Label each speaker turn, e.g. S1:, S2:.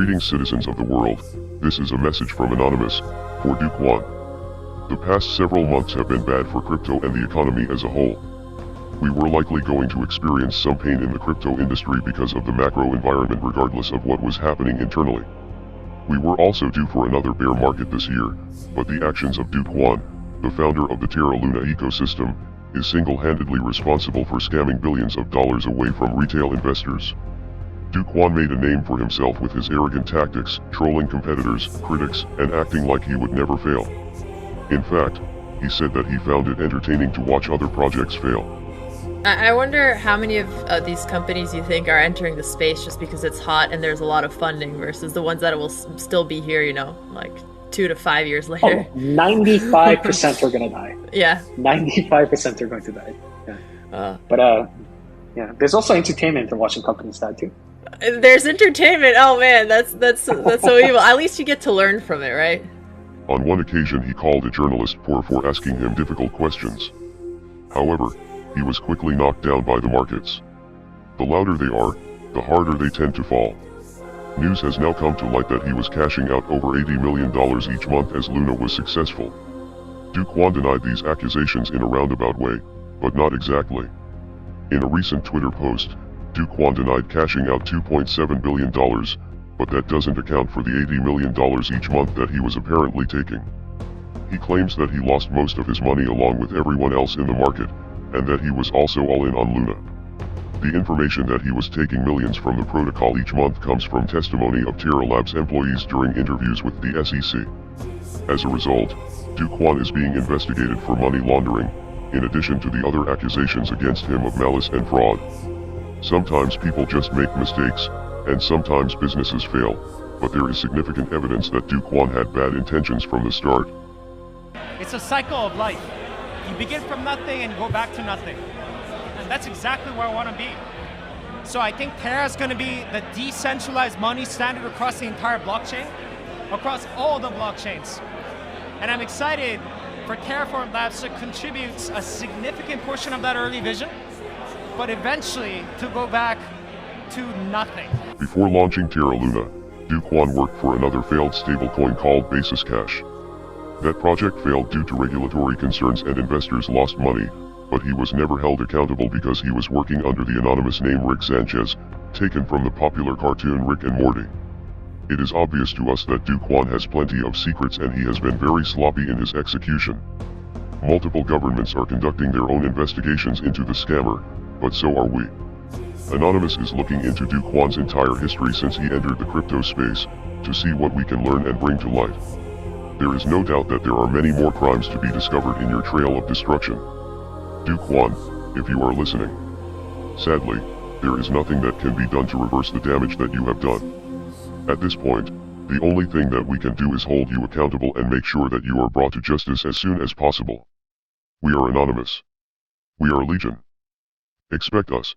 S1: Greetings citizens of the world, this is a message from Anonymous, for Kwon. The past several months have been bad for crypto and the economy as a whole. We were likely going to experience some pain in the crypto industry because of the macro environment regardless of what was happening internally. We were also due for another bear market this year, but the actions of Kwon, the founder of the Terra Luna ecosystem, is single-handedly responsible for scamming billions of dollars away from retail investors. Kwon made a name for himself with his arrogant tactics, trolling competitors, critics, and acting like he would never fail. In fact, he said that he found it entertaining to watch other projects fail.
S2: I wonder how many of these companies you think are entering the space just because it's hot and there's a lot of funding versus the ones that will still be here, like 2 to 5 years later.
S3: 95% are going to die.
S2: Yeah.
S3: 95% are going to die. Yeah. Yeah, there's also entertainment in watching companies die too.
S2: There's entertainment. Oh man, that's so evil. At least you get to learn from it, right?
S1: On one occasion he called a journalist poor for asking him difficult questions. However, he was quickly knocked down by the markets. The louder they are, the harder they tend to fall. News has now come to light that he was cashing out over $80 million each month as Luna was successful. Kwon denied these accusations in a roundabout way, but not exactly. In a recent Twitter post, Kwon denied cashing out $2.7 billion, but that doesn't account for the $80 million each month that he was apparently taking. He claims that he lost most of his money along with everyone else in the market, and that he was also all in on Luna. The information that he was taking millions from the protocol each month comes from testimony of Terra Labs employees during interviews with the SEC. As a result, Kwon is being investigated for money laundering, in addition to the other accusations against him of malice and fraud. Sometimes people just make mistakes, and sometimes businesses fail, but there is significant evidence that Kwon had bad intentions from the start.
S4: It's a cycle of life. You begin from nothing and go back to nothing. And that's exactly where I want to be. So I think Terra is going to be the decentralized money standard across the entire blockchain, across all the blockchains. And I'm excited for Terraform Labs to contribute a significant portion of that early vision, but eventually to go back to nothing.
S1: Before launching Terra Luna, Kwon worked for another failed stablecoin called Basis Cash. That project failed due to regulatory concerns and investors lost money, but he was never held accountable because he was working under the anonymous name Rick Sanchez, taken from the popular cartoon Rick and Morty. It is obvious to us that Kwon has plenty of secrets and he has been very sloppy in his execution. Multiple governments are conducting their own investigations into the scammer, but so are we. Anonymous is looking into Kwon's entire history since he entered the crypto space, to see what we can learn and bring to light. There is no doubt that there are many more crimes to be discovered in your trail of destruction. Kwon, if you are listening. Sadly, there is nothing that can be done to reverse the damage that you have done. At this point, the only thing that we can do is hold you accountable and make sure that you are brought to justice as soon as possible. We are Anonymous. We are Legion. Expect us.